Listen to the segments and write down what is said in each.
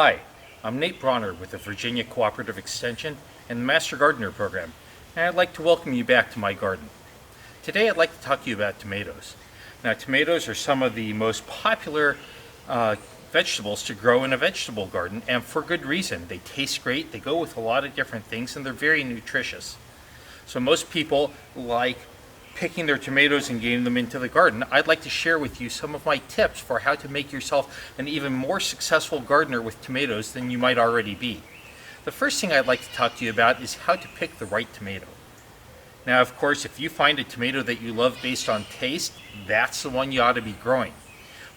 Hi, I'm Nate Bronner with the Virginia Cooperative Extension and the Master Gardener Program, and I'd like to welcome you back to my garden. Today I'd like to talk to you about tomatoes. Now, tomatoes are some of the most popular vegetables to grow in a vegetable garden, and for good reason. They taste great, they go with a lot of different things, and they're very nutritious. So most people like picking their tomatoes and getting them into the garden. I'd like to share with you some of my tips for how to make yourself an even more successful gardener with tomatoes than you might already be. The first thing I'd like to talk to you about is how to pick the right tomato. Now, of course, if you find a tomato that you love based on taste, that's the one you ought to be growing.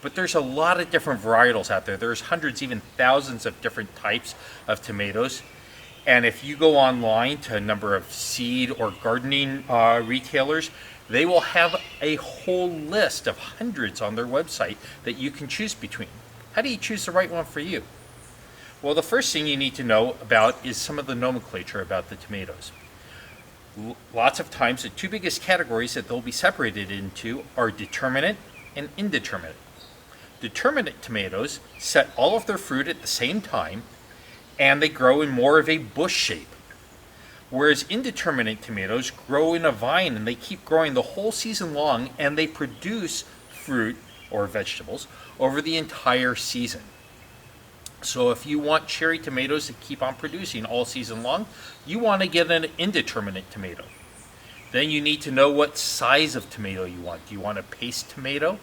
But there's a lot of different varietals out there. There's hundreds, even thousands of different types of tomatoes. And if you go online to a number of seed or gardening retailers, they will have a whole list of hundreds on their website that you can choose between. How do you choose the right one for you? Well, the first thing you need to know about is some of the nomenclature about the tomatoes. Lots of times, the two biggest categories that they'll be separated into are determinate and indeterminate. Determinate tomatoes set all of their fruit at the same time, and they grow in more of a bush shape. Whereas indeterminate tomatoes grow in a vine and they keep growing the whole season long, and they produce fruit or vegetables over the entire season. So if you want cherry tomatoes that keep on producing all season long, you want to get an indeterminate tomato. Then you need to know what size of tomato you want. Do you want a paste tomato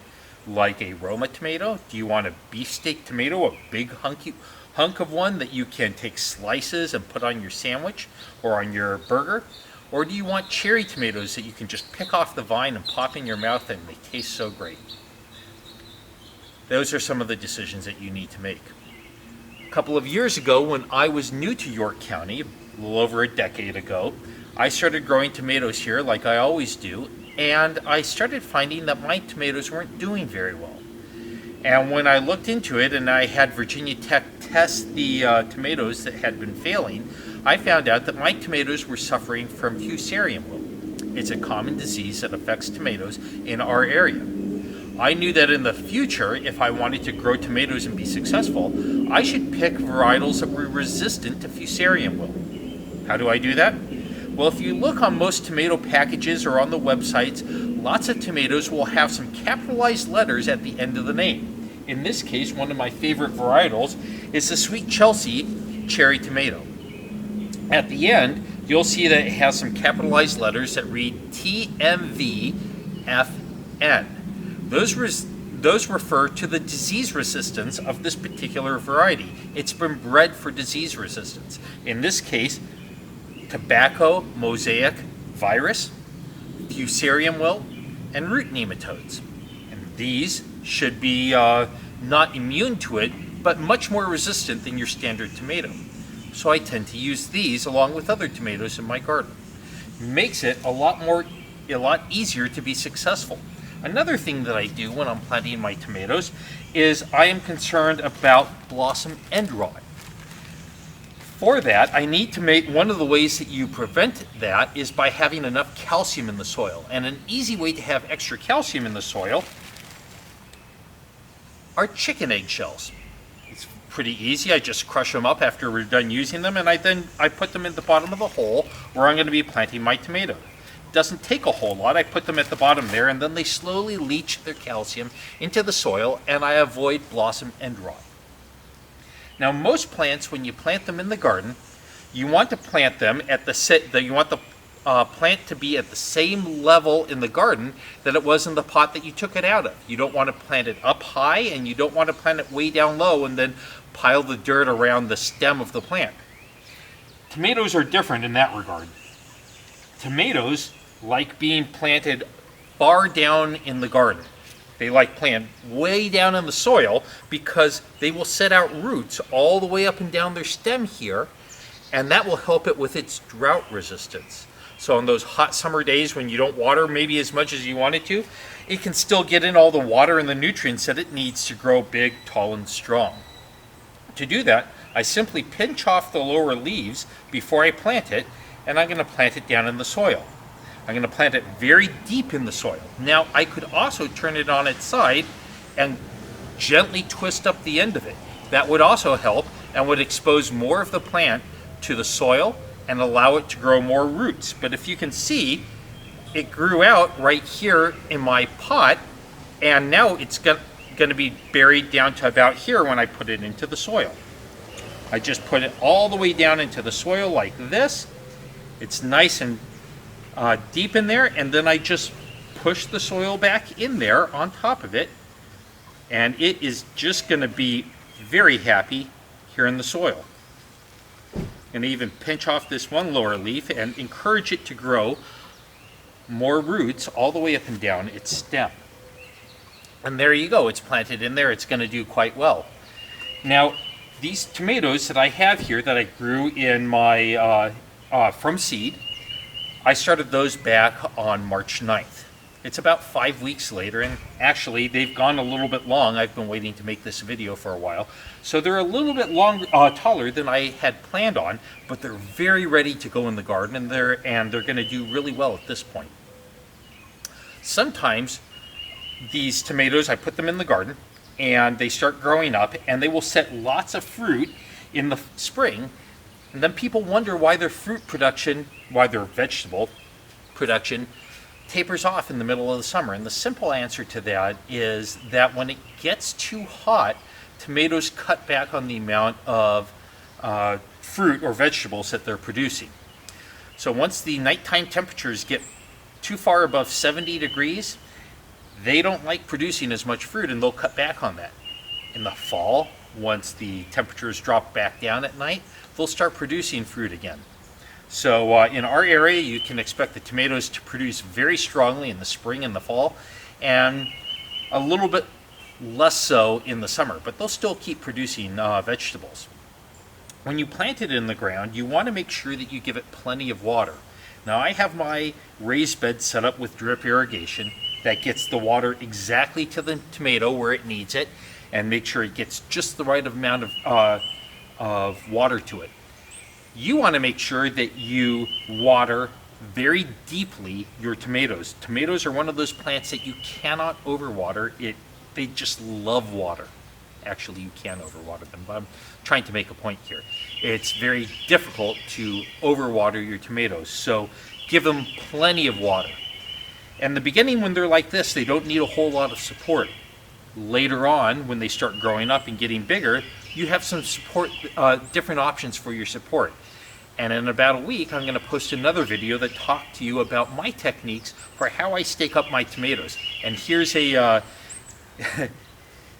like a Roma tomato? Do you want a beefsteak tomato, a big hunk of one that you can take slices and put on your sandwich or on your burger? Or do you want cherry tomatoes that you can just pick off the vine and pop in your mouth and they taste so great? Those are some of the decisions that you need to make. A couple of years ago, when I was new to York County, a little over a decade ago, I started growing tomatoes here like I always do, and I started finding that my tomatoes weren't doing very well. And when I looked into it and I had Virginia Tech test the tomatoes that had been failing, I found out that my tomatoes were suffering from Fusarium wilt. It's a common disease that affects tomatoes in our area. I knew that in the future, if I wanted to grow tomatoes and be successful, I should pick varietals that were resistant to Fusarium wilt. How do I do that? Well, if you look on most tomato packages or on the websites, lots of tomatoes will have some capitalized letters at the end of the name. In this case, one of my favorite varietals is the Sweet Chelsea cherry tomato. At the end, you'll see that it has some capitalized letters that read TMVFN. Those refer to the disease resistance of this particular variety. It's been bred for disease resistance. In this case, tobacco mosaic virus, Fusarium wilt, and root nematodes. And these should be not immune to it, but much more resistant than your standard tomato. So I tend to use these along with other tomatoes in my garden. Makes it a lot easier to be successful. Another thing that I do when I'm planting my tomatoes is I am concerned about blossom end rot. For that, I need to make one of the ways that you prevent that is by having enough calcium in the soil. And an easy way to have extra calcium in the soil are chicken egg shells. It's pretty easy. I just crush them up after we're done using them, and I put them in the bottom of the hole where I'm going to be planting my tomato. It doesn't take a whole lot. I put them at the bottom there, and then they slowly leach their calcium into the soil, and I avoid blossom end rot. Now, most plants, when you plant them in the garden, you want to plant them at you want the plant to be at the same level in the garden that it was in the pot that you took it out of. You don't want to plant it up high, and you don't want to plant it way down low and then pile the dirt around the stem of the plant. Tomatoes are different in that regard. Tomatoes like being planted far down in the garden. They like planted way down in the soil because they will set out roots all the way up and down their stem here, and that will help it with its drought resistance. So on those hot summer days when you don't water maybe as much as you want it to, it can still get in all the water and the nutrients that it needs to grow big, tall, and strong. To do that, I simply pinch off the lower leaves before I plant it, and I'm going to plant it down in the soil. I'm going to plant it very deep in the soil. Now, I could also turn it on its side and gently twist up the end of it. That would also help and would expose more of the plant to the soil and allow it to grow more roots. But if you can see, it grew out right here in my pot, and now it's going to be buried down to about here when I put it into the soil. I just put it all the way down into the soil like this. It's nice and deep in there, and then I just push the soil back in there on top of it, and it is just going to be very happy here in the soil. And even pinch off this one lower leaf and encourage it to grow more roots all the way up and down its stem. And there you go, it's planted in there. It's going to do quite well. Now, these tomatoes that I have here that I grew in my from seed, I started those back on March 9th. It's about 5 weeks later, and actually they've gone a little bit long. I've been waiting to make this video for a while. So they're a little bit taller than I had planned on, but they're very ready to go in the garden, and they're going to do really well at this point. Sometimes these tomatoes, I put them in the garden, and they start growing up, and they will set lots of fruit in the spring, and then people wonder why their vegetable production tapers off in the middle of the summer. And the simple answer to that is that when it gets too hot, tomatoes cut back on the amount of fruit or vegetables that they're producing. So once the nighttime temperatures get too far above 70 degrees, they don't like producing as much fruit, and they'll cut back on that. In the fall, once the temperatures drop back down at night, they'll start producing fruit again. So in our area, you can expect the tomatoes to produce very strongly in the spring and the fall, and a little bit less so in the summer, but they'll still keep producing vegetables. When you plant it in the ground, you want to make sure that you give it plenty of water. Now, I have my raised bed set up with drip irrigation that gets the water exactly to the tomato where it needs it, and make sure it gets just the right amount of water to it. You want to make sure that you water very deeply your tomatoes. Tomatoes are one of those plants that you cannot overwater. They just love water. Actually, you can overwater them, but I'm trying to make a point here. It's very difficult to overwater your tomatoes, so give them plenty of water. In the beginning, when they're like this, they don't need a whole lot of support. Later on, when they start growing up and getting bigger, you have some support, different options for your support. And in about a week, I'm going to post another video that talks to you about my techniques for how I stake up my tomatoes. And here's a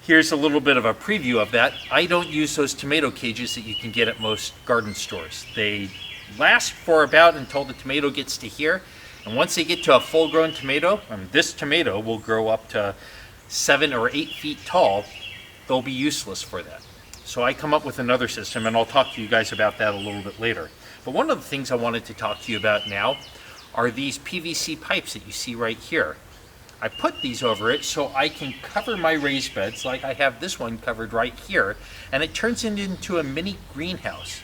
here's a little bit of a preview of that. I don't use those tomato cages that you can get at most garden stores. They last for about until the tomato gets to here. And once they get to a full-grown tomato, this tomato will grow up to 7 or 8 feet tall. They'll be useless for that. So I come up with another system, and I'll talk to you guys about that a little bit later. But one of the things I wanted to talk to you about now are these PVC pipes that you see right here. I put these over it so I can cover my raised beds, like I have this one covered right here, and it turns it into a mini greenhouse.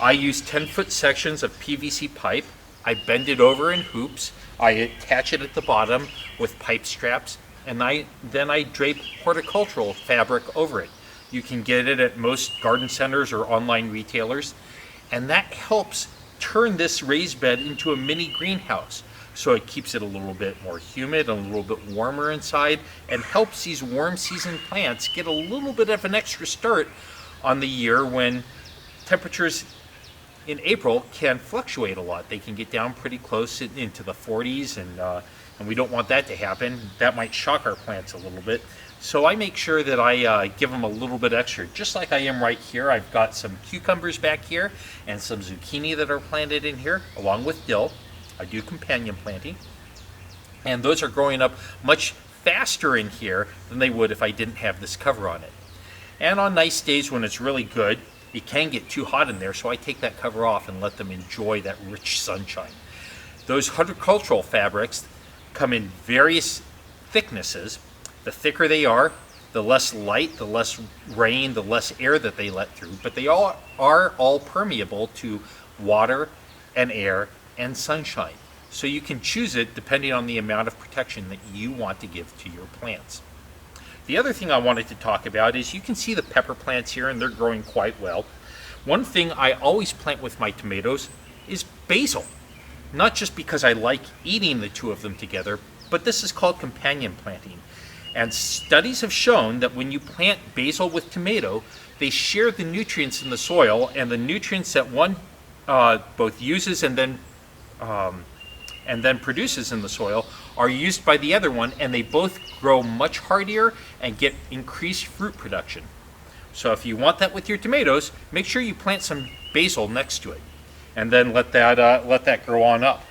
I use 10-foot sections of PVC pipe. I bend it over in hoops. I attach it at the bottom with pipe straps, and then I drape horticultural fabric over it. You can get it at most garden centers or online retailers, and that helps turn this raised bed into a mini greenhouse. So it keeps it a little bit more humid, a little bit warmer inside, and helps these warm season plants get a little bit of an extra start on the year when temperatures in April can fluctuate a lot. They can get down pretty close into the 40s, and we don't want that to happen. That might shock our plants a little bit. So I make sure that I give them a little bit extra, just like I am right here. I've got some cucumbers back here and some zucchini that are planted in here, along with dill. I do companion planting, and those are growing up much faster in here than they would if I didn't have this cover on it. And on nice days when it's really good, it can get too hot in there, so I take that cover off and let them enjoy that rich sunshine. Those horticultural fabrics come in various thicknesses. The thicker they are, the less light, the less rain, the less air that they let through, but they all are all permeable to water and air and sunshine. So you can choose it depending on the amount of protection that you want to give to your plants. The other thing I wanted to talk about is you can see the pepper plants here, and they're growing quite well. One thing I always plant with my tomatoes is basil. Not just because I like eating the two of them together, but this is called companion planting. And studies have shown that when you plant basil with tomato, they share the nutrients in the soil, and the nutrients that one both uses and then produces in the soil are used by the other one, and they both grow much hardier and get increased fruit production. So if you want that with your tomatoes, make sure you plant some basil next to it, and then let that grow on up.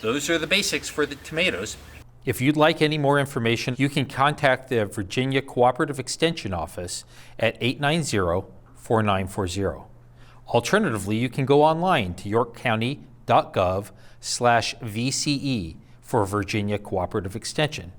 Those are the basics for the tomatoes. If you'd like any more information, you can contact the Virginia Cooperative Extension Office at 890-4940. Alternatively, you can go online to yorkcounty.gov/VCE for Virginia Cooperative Extension.